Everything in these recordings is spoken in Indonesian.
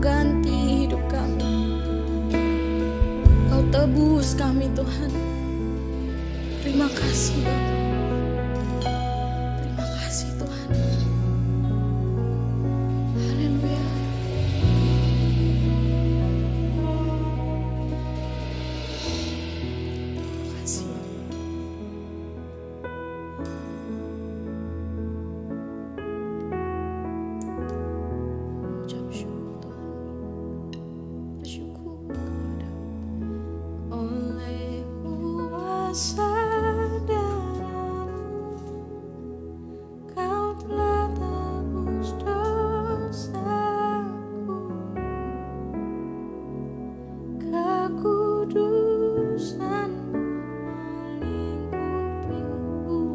ganti hidup kami. Kau tebus kami Tuhan. Terima kasih Bapa. Terima kasih Tuhan. Haleluya. Terima kasih. Ucap syukur Tuhan. Bersyukur kepada-Mu. Oleh kuasa Kau telah tebus dosaku, kekudusan-Mu melingkupiku,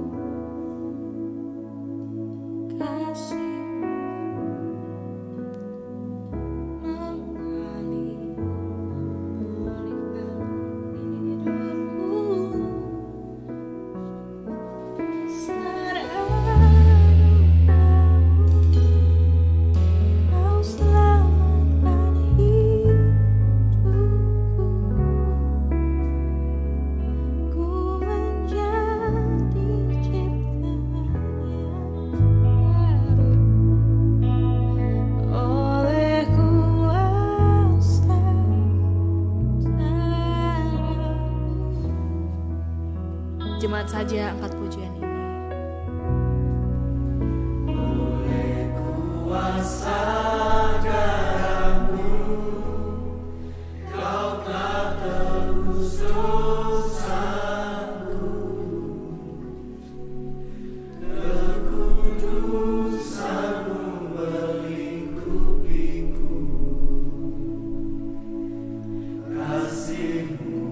kasih-Mu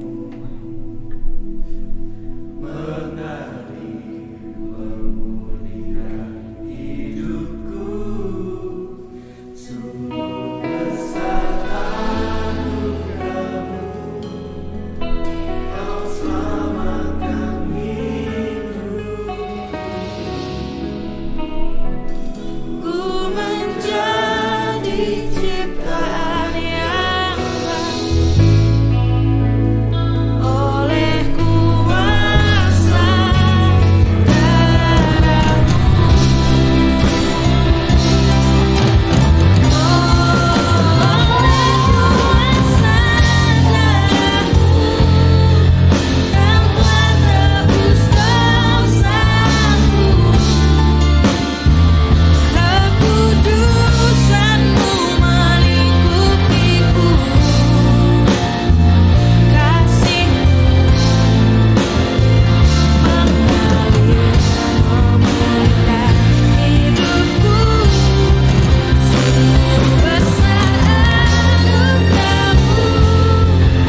mengalir memulihkan hidupku. Kau selamatkan hidupku. Ku menjadi ciptaan yang baru oleh kuasa darah-Mu. Jemaat saja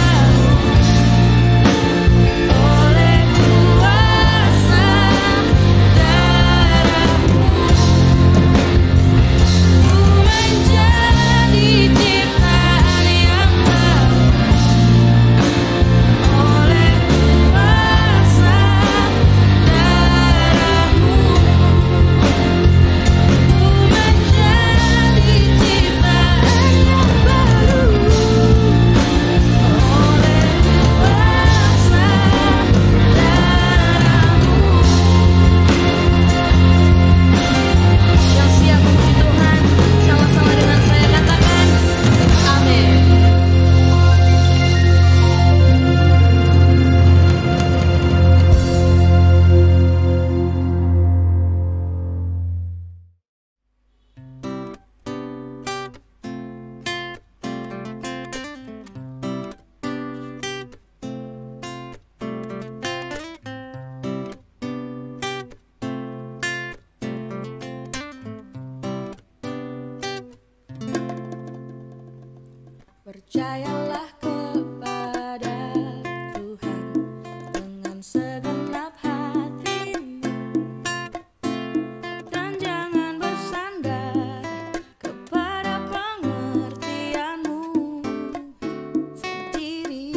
angkat pujian ini. Percayalah kepada Tuhan dengan segenap hatimu, dan jangan bersandar kepada pengertianmu sendiri.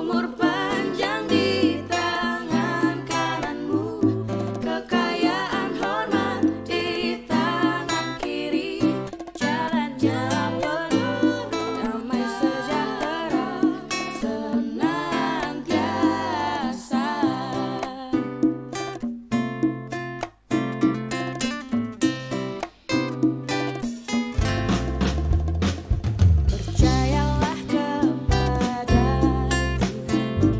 umur panjang di tangan kananmu, kekayaan hormat di tangan kiri, jalan-jalan penuh damai sejahtera senantiasa. Percayalah kepada Tuhan,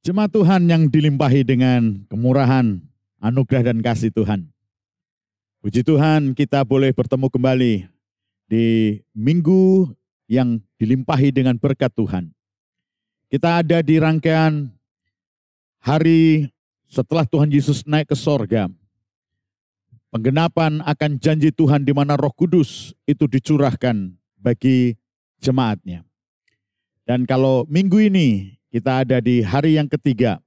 Jemaat Tuhan yang dilimpahi dengan kemurahan, anugerah dan kasih Tuhan. Puji Tuhan kita boleh bertemu kembali di minggu yang dilimpahi dengan berkat Tuhan. Kita ada di rangkaian hari setelah Tuhan Yesus naik ke sorga. Penggenapan akan janji Tuhan di mana Roh Kudus itu dicurahkan bagi jemaatnya. Dan kalau minggu ini kita ada di hari yang ketiga,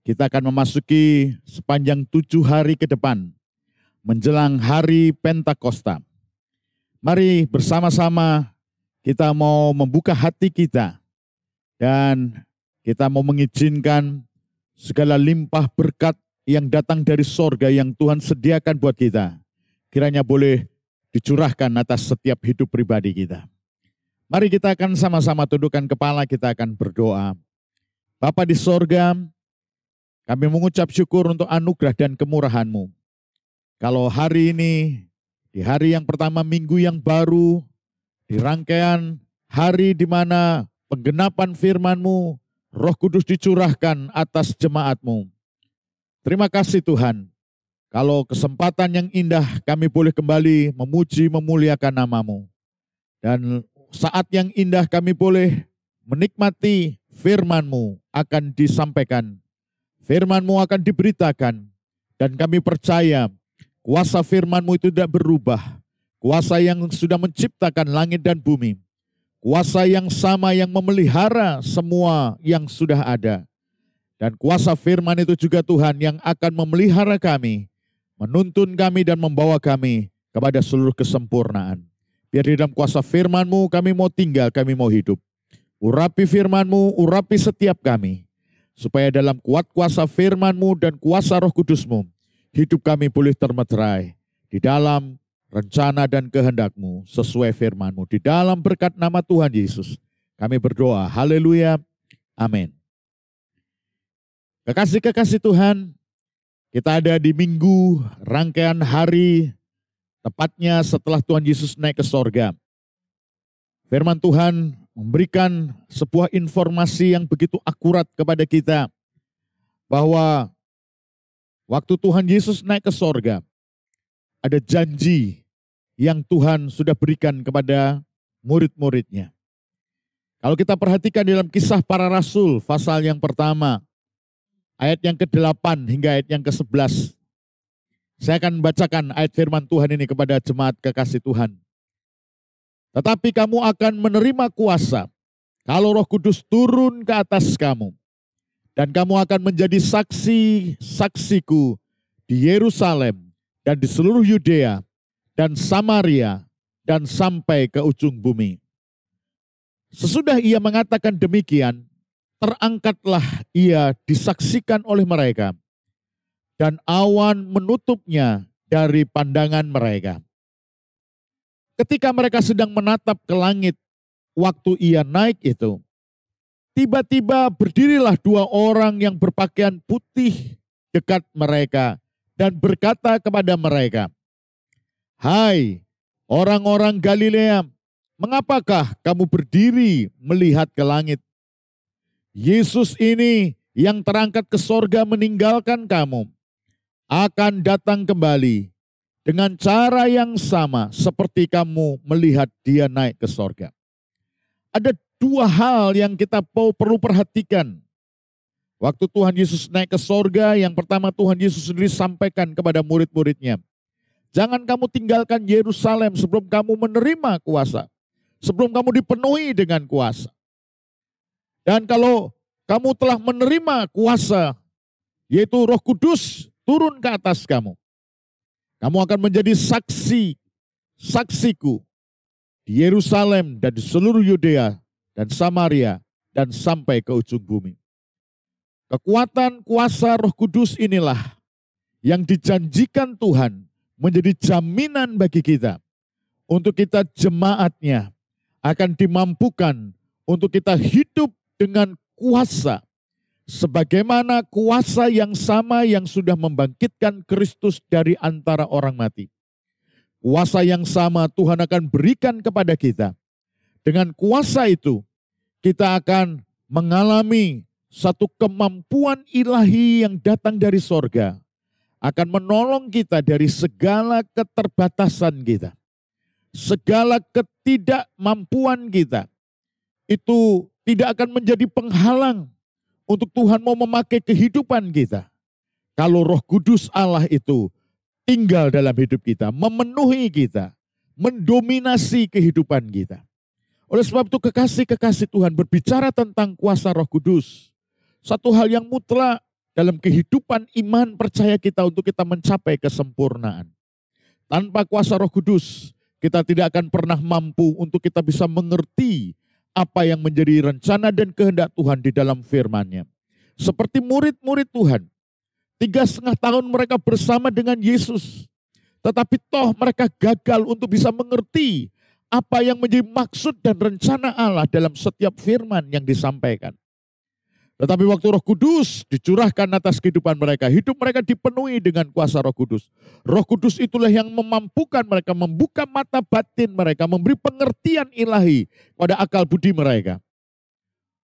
kita akan memasuki sepanjang 7 hari ke depan, menjelang hari Pentakosta. Mari bersama-sama kita mau membuka hati kita, dan kita mau mengizinkan segala limpah berkat yang datang dari sorga yang Tuhan sediakan buat kita, kiranya boleh dicurahkan atas setiap hidup pribadi kita. Mari kita akan sama-sama tundukkan kepala, kita akan berdoa. Bapa di sorga, kami mengucap syukur untuk anugerah dan kemurahan-Mu. Kalau hari ini, di hari yang pertama minggu yang baru, di rangkaian hari di mana penggenapan firman-Mu, Roh Kudus dicurahkan atas jemaat-Mu. Terima kasih Tuhan, kalau kesempatan yang indah kami boleh kembali memuji memuliakan nama-Mu. Dan saat yang indah kami boleh menikmati firman-Mu akan disampaikan, firman-Mu akan diberitakan, dan kami percaya kuasa firman-Mu itu tidak berubah. Kuasa yang sudah menciptakan langit dan bumi, kuasa yang sama yang memelihara semua yang sudah ada. Dan kuasa firman itu juga Tuhan yang akan memelihara kami, menuntun kami dan membawa kami kepada seluruh kesempurnaan. Biar di dalam kuasa firman-Mu kami mau tinggal, kami mau hidup. Urapi firman-Mu, urapi setiap kami. Supaya dalam kuat kuasa firman-Mu dan kuasa Roh Kudus-Mu, hidup kami boleh termeterai di dalam rencana dan kehendak-Mu sesuai firman-Mu. Di dalam berkat nama Tuhan Yesus, kami berdoa. Haleluya. Amin. Kekasih-kekasih Tuhan, kita ada di minggu rangkaian hari, tepatnya setelah Tuhan Yesus naik ke sorga. Firman Tuhan memberikan sebuah informasi yang begitu akurat kepada kita, bahwa waktu Tuhan Yesus naik ke sorga, ada janji yang Tuhan sudah berikan kepada murid-muridnya. Kalau kita perhatikan dalam Kisah Para Rasul, pasal yang pertama, ayat yang ke-8 hingga ayat yang ke-11. Saya akan membacakan ayat firman Tuhan ini kepada jemaat kekasih Tuhan. Tetapi kamu akan menerima kuasa kalau Roh Kudus turun ke atas kamu. Dan kamu akan menjadi saksi-saksiku di Yerusalem dan di seluruh Yudea dan Samaria dan sampai ke ujung bumi. Sesudah ia mengatakan demikian, terangkatlah ia disaksikan oleh mereka, dan awan menutupnya dari pandangan mereka. Ketika mereka sedang menatap ke langit, waktu ia naik itu, tiba-tiba berdirilah 2 orang yang berpakaian putih dekat mereka, dan berkata kepada mereka, "Hai orang-orang Galilea, mengapakah kamu berdiri melihat ke langit? Yesus ini yang terangkat ke sorga meninggalkan kamu, akan datang kembali dengan cara yang sama seperti kamu melihat dia naik ke sorga." Ada 2 hal yang kita perlu perhatikan. Waktu Tuhan Yesus naik ke sorga, yang pertama Tuhan Yesus sendiri sampaikan kepada murid-muridnya, jangan kamu tinggalkan Yerusalem sebelum kamu menerima kuasa, sebelum kamu dipenuhi dengan kuasa. Dan kalau kamu telah menerima kuasa, yaitu Roh Kudus turun ke atas kamu, kamu akan menjadi saksiku di Yerusalem dan di seluruh Yudea dan Samaria dan sampai ke ujung bumi. Kekuatan kuasa Roh Kudus inilah yang dijanjikan Tuhan menjadi jaminan bagi kita, untuk kita jemaatnya akan dimampukan untuk kita hidup dengan kuasa, sebagaimana kuasa yang sama yang sudah membangkitkan Kristus dari antara orang mati. Kuasa yang sama Tuhan akan berikan kepada kita. Dengan kuasa itu, kita akan mengalami satu kemampuan ilahi yang datang dari sorga akan menolong kita dari segala keterbatasan kita. Segala ketidakmampuan kita itu tidak akan menjadi penghalang untuk Tuhan mau memakai kehidupan kita. Kalau Roh Kudus Allah itu tinggal dalam hidup kita, memenuhi kita, mendominasi kehidupan kita. Oleh sebab itu kekasih-kekasih Tuhan berbicara tentang kuasa Roh Kudus. Satu hal yang mutlak dalam kehidupan iman percaya kita untuk kita mencapai kesempurnaan. Tanpa kuasa Roh Kudus, kita tidak akan pernah mampu untuk kita bisa mengerti apa yang menjadi rencana dan kehendak Tuhan di dalam firman-Nya. Seperti murid-murid Tuhan, 3,5 tahun mereka bersama dengan Yesus. Tetapi toh mereka gagal untuk bisa mengerti apa yang menjadi maksud dan rencana Allah dalam setiap firman yang disampaikan. Tetapi waktu Roh Kudus dicurahkan atas kehidupan mereka, hidup mereka dipenuhi dengan kuasa Roh Kudus. Roh Kudus itulah yang memampukan mereka, membuka mata batin mereka, memberi pengertian ilahi pada akal budi mereka.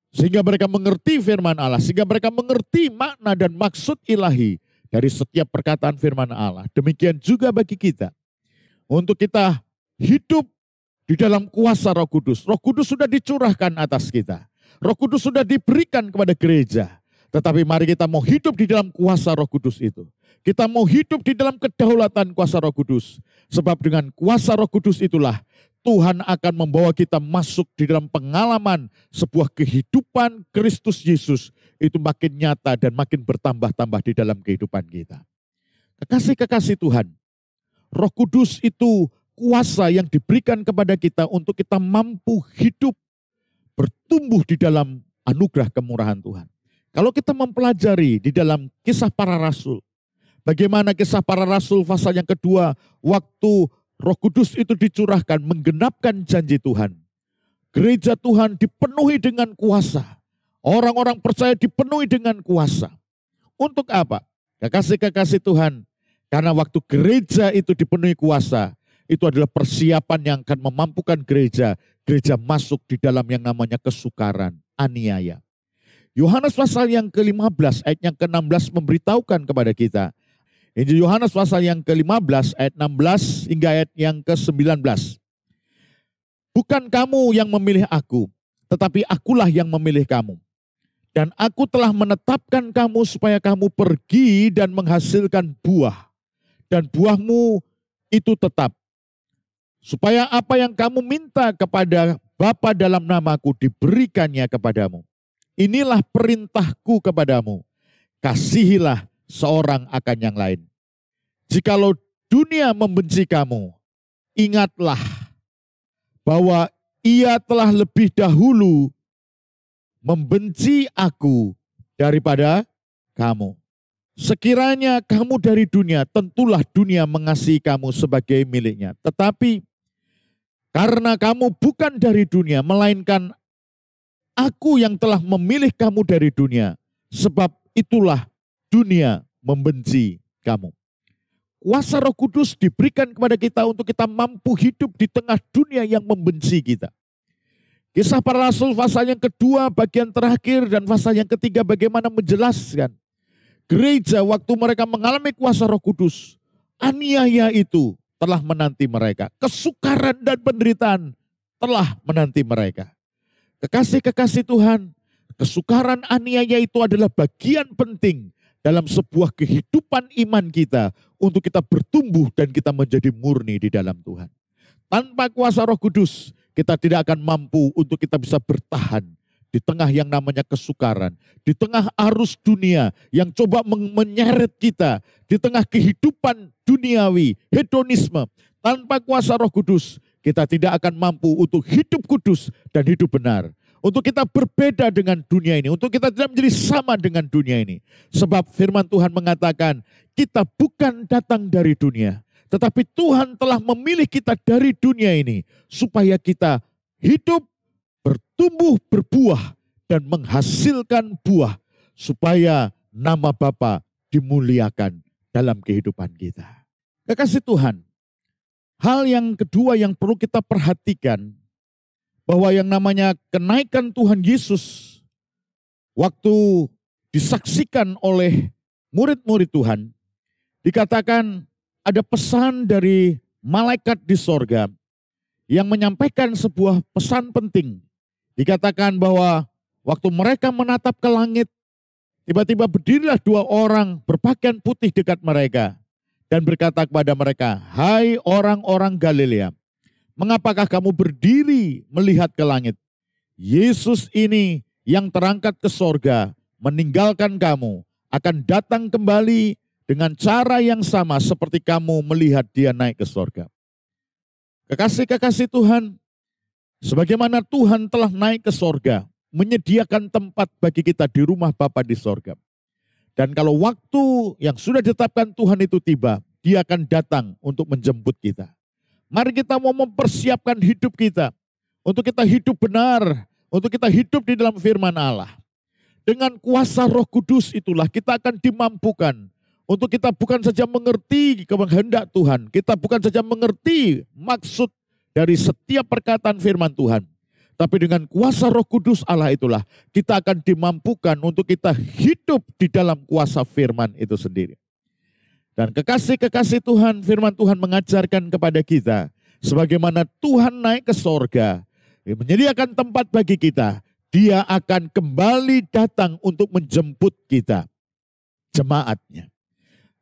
Sehingga mereka mengerti firman Allah, sehingga mereka mengerti makna dan maksud ilahi dari setiap perkataan firman Allah. Demikian juga bagi kita. Untuk kita hidup di dalam kuasa Roh Kudus. Roh Kudus sudah dicurahkan atas kita. Roh Kudus sudah diberikan kepada gereja. Tetapi mari kita mau hidup di dalam kuasa Roh Kudus itu. Kita mau hidup di dalam kedaulatan kuasa Roh Kudus. Sebab dengan kuasa Roh Kudus itulah Tuhan akan membawa kita masuk di dalam pengalaman sebuah kehidupan Kristus Yesus. Itu makin nyata dan makin bertambah-tambah di dalam kehidupan kita. Kekasih-kekasih Tuhan, Roh Kudus itu kuasa yang diberikan kepada kita untuk kita mampu hidup, bertumbuh di dalam anugerah kemurahan Tuhan. Kalau kita mempelajari di dalam Kisah Para Rasul, bagaimana Kisah Para Rasul pasal yang kedua, waktu Roh Kudus itu dicurahkan, menggenapkan janji Tuhan. Gereja Tuhan dipenuhi dengan kuasa. Orang-orang percaya dipenuhi dengan kuasa. Untuk apa? Kekasih-kekasih Tuhan, karena waktu gereja itu dipenuhi kuasa, itu adalah persiapan yang akan memampukan gereja masuk di dalam yang namanya kesukaran, aniaya. Yohanes pasal yang ke-15 ayat yang ke-16 memberitahukan kepada kita. Injil Yohanes pasal yang ke-15 ayat 16 hingga ayat yang ke-19. Bukan kamu yang memilih aku, tetapi akulah yang memilih kamu. Dan aku telah menetapkan kamu supaya kamu pergi dan menghasilkan buah. Dan buahmu itu tetap. Supaya apa yang kamu minta kepada Bapa dalam namaku diberikannya kepadamu. Inilah perintahku kepadamu. Kasihilah seorang akan yang lain. Jikalau dunia membenci kamu, ingatlah bahwa ia telah lebih dahulu membenci aku daripada kamu. Sekiranya kamu dari dunia, tentulah dunia mengasihi kamu sebagai miliknya. Tetapi karena kamu bukan dari dunia, melainkan aku yang telah memilih kamu dari dunia, sebab itulah dunia membenci kamu. Kuasa Roh Kudus diberikan kepada kita untuk kita mampu hidup di tengah dunia yang membenci kita. Kisah Para Rasul pasal yang kedua bagian terakhir dan pasal yang ketiga bagaimana menjelaskan gereja waktu mereka mengalami kuasa Roh Kudus, aniaya itu telah menanti mereka. Kesukaran dan penderitaan telah menanti mereka. Kekasih-kekasih Tuhan, kesukaran aniaya itu adalah bagian penting dalam sebuah kehidupan iman kita untuk kita bertumbuh dan kita menjadi murni di dalam Tuhan. Tanpa kuasa Roh Kudus, kita tidak akan mampu untuk kita bisa bertahan di tengah yang namanya kesukaran, di tengah arus dunia yang coba menyeret kita, di tengah kehidupan duniawi, hedonisme. Tanpa kuasa Roh Kudus, kita tidak akan mampu untuk hidup kudus dan hidup benar. Untuk kita berbeda dengan dunia ini, untuk kita tidak menjadi sama dengan dunia ini. Sebab firman Tuhan mengatakan, kita bukan datang dari dunia, tetapi Tuhan telah memilih kita dari dunia ini, supaya kita hidup, bertumbuh, berbuah, dan menghasilkan buah, supaya nama Bapa dimuliakan dalam kehidupan kita. Kekasih Tuhan, hal yang kedua yang perlu kita perhatikan, bahwa yang namanya kenaikan Tuhan Yesus waktu disaksikan oleh murid-murid Tuhan, dikatakan ada pesan dari malaikat di sorga yang menyampaikan sebuah pesan penting. Dikatakan bahwa waktu mereka menatap ke langit, tiba-tiba berdirilah dua orang berpakaian putih dekat mereka dan berkata kepada mereka, "Hai orang-orang Galilea, mengapakah kamu berdiri melihat ke langit? Yesus ini yang terangkat ke sorga, meninggalkan kamu, akan datang kembali dengan cara yang sama seperti kamu melihat dia naik ke sorga." Kekasih-kekasih Tuhan, sebagaimana Tuhan telah naik ke sorga, menyediakan tempat bagi kita di rumah Bapa di sorga. Dan kalau waktu yang sudah ditetapkan Tuhan itu tiba, dia akan datang untuk menjemput kita. Mari kita mau mempersiapkan hidup kita, untuk kita hidup benar, untuk kita hidup di dalam firman Allah. Dengan kuasa Roh Kudus itulah kita akan dimampukan untuk kita bukan saja mengerti kehendak Tuhan, kita bukan saja mengerti maksud dari setiap perkataan firman Tuhan, tapi dengan kuasa Roh Kudus Allah itulah kita akan dimampukan untuk kita hidup di dalam kuasa firman itu sendiri. Dan kekasih-kekasih Tuhan, firman Tuhan mengajarkan kepada kita, sebagaimana Tuhan naik ke sorga, menyediakan tempat bagi kita, dia akan kembali datang untuk menjemput kita, jemaatnya.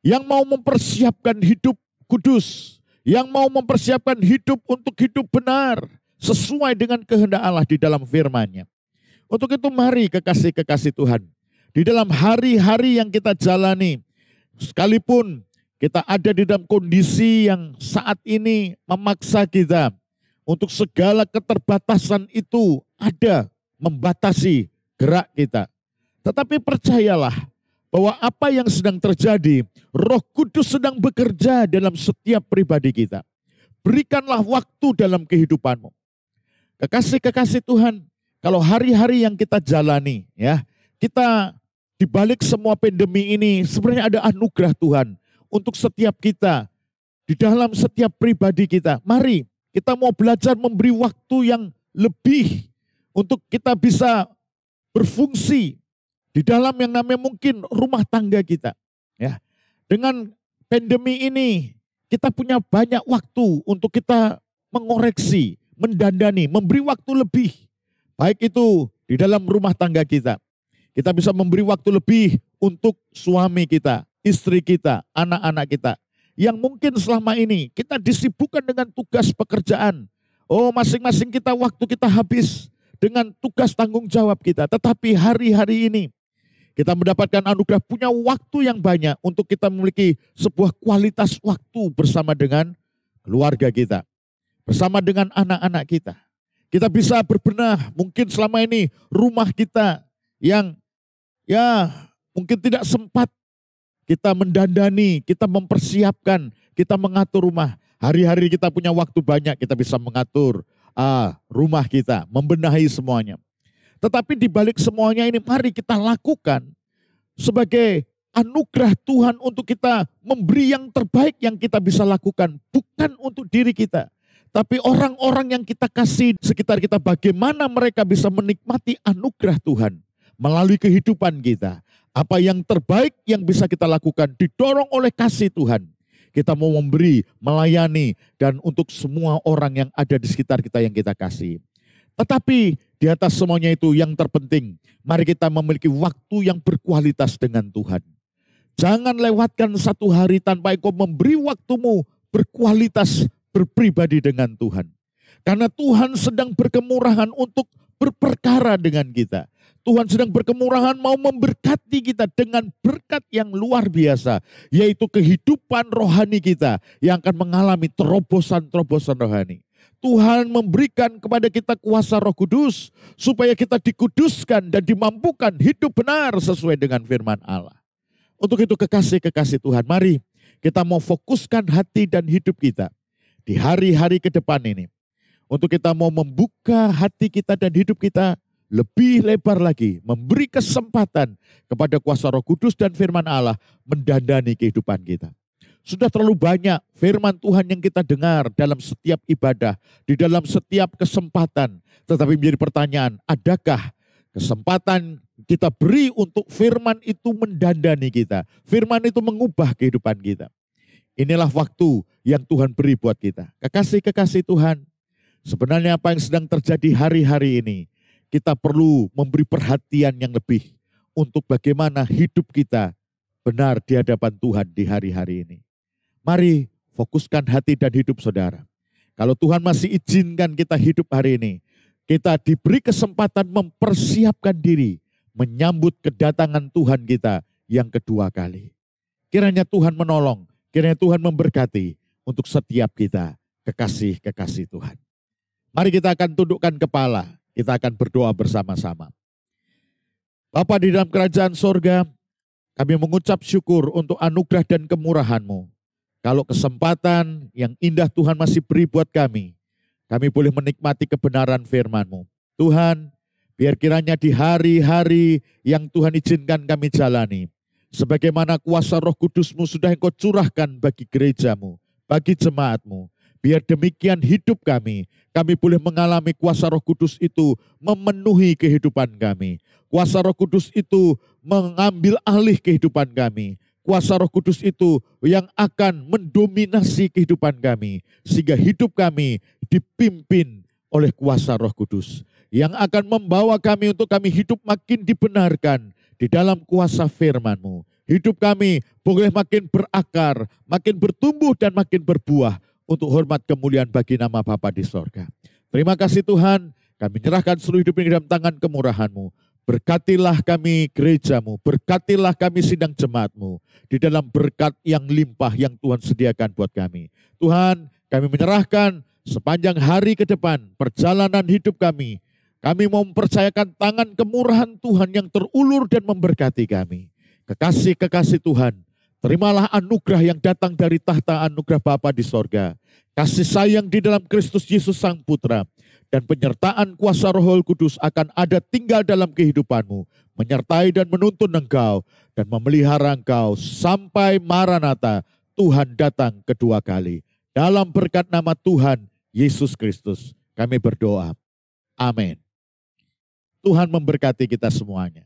Yang mau mempersiapkan hidup kudus, yang mau mempersiapkan hidup untuk hidup benar, sesuai dengan kehendak Allah di dalam firman-Nya. Untuk itu mari kekasih-kekasih Tuhan, di dalam hari-hari yang kita jalani, sekalipun kita ada di dalam kondisi yang saat ini memaksa kita, untuk segala keterbatasan itu ada membatasi gerak kita. Tetapi percayalah, bahwa apa yang sedang terjadi, Roh Kudus sedang bekerja dalam setiap pribadi kita. Berikanlah waktu dalam kehidupanmu. Kekasih-kekasih Tuhan, kalau hari-hari yang kita jalani, ya, kita di balik semua pandemi ini sebenarnya ada anugerah Tuhan untuk setiap kita, di dalam setiap pribadi kita. Mari kita mau belajar memberi waktu yang lebih untuk kita bisa berfungsi di dalam yang namanya mungkin rumah tangga kita. Ya, dengan pandemi ini kita punya banyak waktu untuk kita mengoreksi, mendandani, memberi waktu lebih. Baik itu di dalam rumah tangga kita. Kita bisa memberi waktu lebih untuk suami kita, istri kita, anak-anak kita. Yang mungkin selama ini kita disibukkan dengan tugas pekerjaan. Oh, masing-masing kita waktu kita habis dengan tugas tanggung jawab kita. Tetapi hari-hari ini kita mendapatkan anugerah punya waktu yang banyak untuk kita memiliki sebuah kualitas waktu bersama dengan keluarga kita. Bersama dengan anak-anak kita. Kita bisa berbenah mungkin selama ini rumah kita yang ya mungkin tidak sempat kita mendandani, kita mempersiapkan, kita mengatur rumah. Hari-hari kita punya waktu banyak, kita bisa mengatur rumah kita, membenahi semuanya. Tetapi di balik semuanya ini mari kita lakukan sebagai anugerah Tuhan untuk kita memberi yang terbaik yang kita bisa lakukan. Bukan untuk diri kita, tapi orang-orang yang kita kasih sekitar kita, bagaimana mereka bisa menikmati anugerah Tuhan melalui kehidupan kita. Apa yang terbaik yang bisa kita lakukan didorong oleh kasih Tuhan. Kita mau memberi, melayani, dan untuk semua orang yang ada di sekitar kita yang kita kasih. Tetapi di atas semuanya itu yang terpenting, mari kita memiliki waktu yang berkualitas dengan Tuhan. Jangan lewatkan satu hari tanpa engkau memberi waktumu berkualitas berpribadi dengan Tuhan. Karena Tuhan sedang berkemurahan untuk berperkara dengan kita. Tuhan sedang berkemurahan mau memberkati kita dengan berkat yang luar biasa. Yaitu kehidupan rohani kita yang akan mengalami terobosan-terobosan rohani. Tuhan memberikan kepada kita kuasa Roh Kudus supaya kita dikuduskan dan dimampukan hidup benar sesuai dengan firman Allah. Untuk itu kekasih-kekasih Tuhan, mari kita mau fokuskan hati dan hidup kita di hari-hari ke depan ini. Untuk kita mau membuka hati kita dan hidup kita lebih lebar lagi, memberi kesempatan kepada kuasa Roh Kudus dan firman Allah mendandani kehidupan kita. Sudah terlalu banyak firman Tuhan yang kita dengar dalam setiap ibadah, di dalam setiap kesempatan. Tetapi menjadi pertanyaan, adakah Kesempatan kita beri untuk firman itu mendandani kita. Firman itu mengubah kehidupan kita. Inilah waktu yang Tuhan beri buat kita. Kekasih-kekasih Tuhan, sebenarnya apa yang sedang terjadi hari-hari ini, kita perlu memberi perhatian yang lebih untuk bagaimana hidup kita benar di hadapan Tuhan di hari-hari ini. Mari fokuskan hati dan hidup saudara. Kalau Tuhan masih izinkan kita hidup hari ini, kita diberi kesempatan mempersiapkan diri menyambut kedatangan Tuhan kita yang kedua kali. Kiranya Tuhan menolong, kiranya Tuhan memberkati untuk setiap kita, kekasih-kekasih Tuhan. Mari kita akan tundukkan kepala, kita akan berdoa bersama-sama. Bapa di dalam kerajaan sorga, kami mengucap syukur untuk anugerah dan kemurahan-Mu. Kalau kesempatan yang indah Tuhan masih beri buat kami boleh menikmati kebenaran firman-Mu. Tuhan, biar kiranya di hari-hari yang Tuhan izinkan kami jalani, sebagaimana kuasa Roh Kudus-Mu sudah Engkau curahkan bagi gereja-Mu, bagi jemaat-Mu, biar demikian hidup kami boleh mengalami kuasa Roh Kudus itu memenuhi kehidupan kami. Kuasa Roh Kudus itu mengambil alih kehidupan kami. Kuasa Roh Kudus itu yang akan mendominasi kehidupan kami, sehingga hidup kami dipimpin oleh kuasa Roh Kudus yang akan membawa kami untuk kami hidup makin dibenarkan di dalam kuasa firman-Mu. Hidup kami boleh makin berakar, makin bertumbuh dan makin berbuah untuk hormat kemuliaan bagi nama Bapa di sorga. Terima kasih Tuhan, kami menyerahkan seluruh hidup ini dalam tangan kemurahan-Mu. Berkatilah kami gereja-Mu, berkatilah kami sidang jemaat-Mu di dalam berkat yang limpah yang Tuhan sediakan buat kami. Tuhan, kami menyerahkan sepanjang hari ke depan perjalanan hidup kami. Kami mau mempercayakan tangan kemurahan Tuhan yang terulur dan memberkati kami. Kekasih-kekasih Tuhan, terimalah anugerah yang datang dari tahta anugerah Bapa di sorga. Kasih sayang di dalam Kristus Yesus Sang Putra. Dan penyertaan kuasa Roh Kudus akan ada tinggal dalam kehidupanmu, menyertai dan menuntun engkau, dan memelihara engkau sampai Maranatha, Tuhan datang kedua kali. Dalam berkat nama Tuhan Yesus Kristus, kami berdoa. Amin. Tuhan memberkati kita semuanya.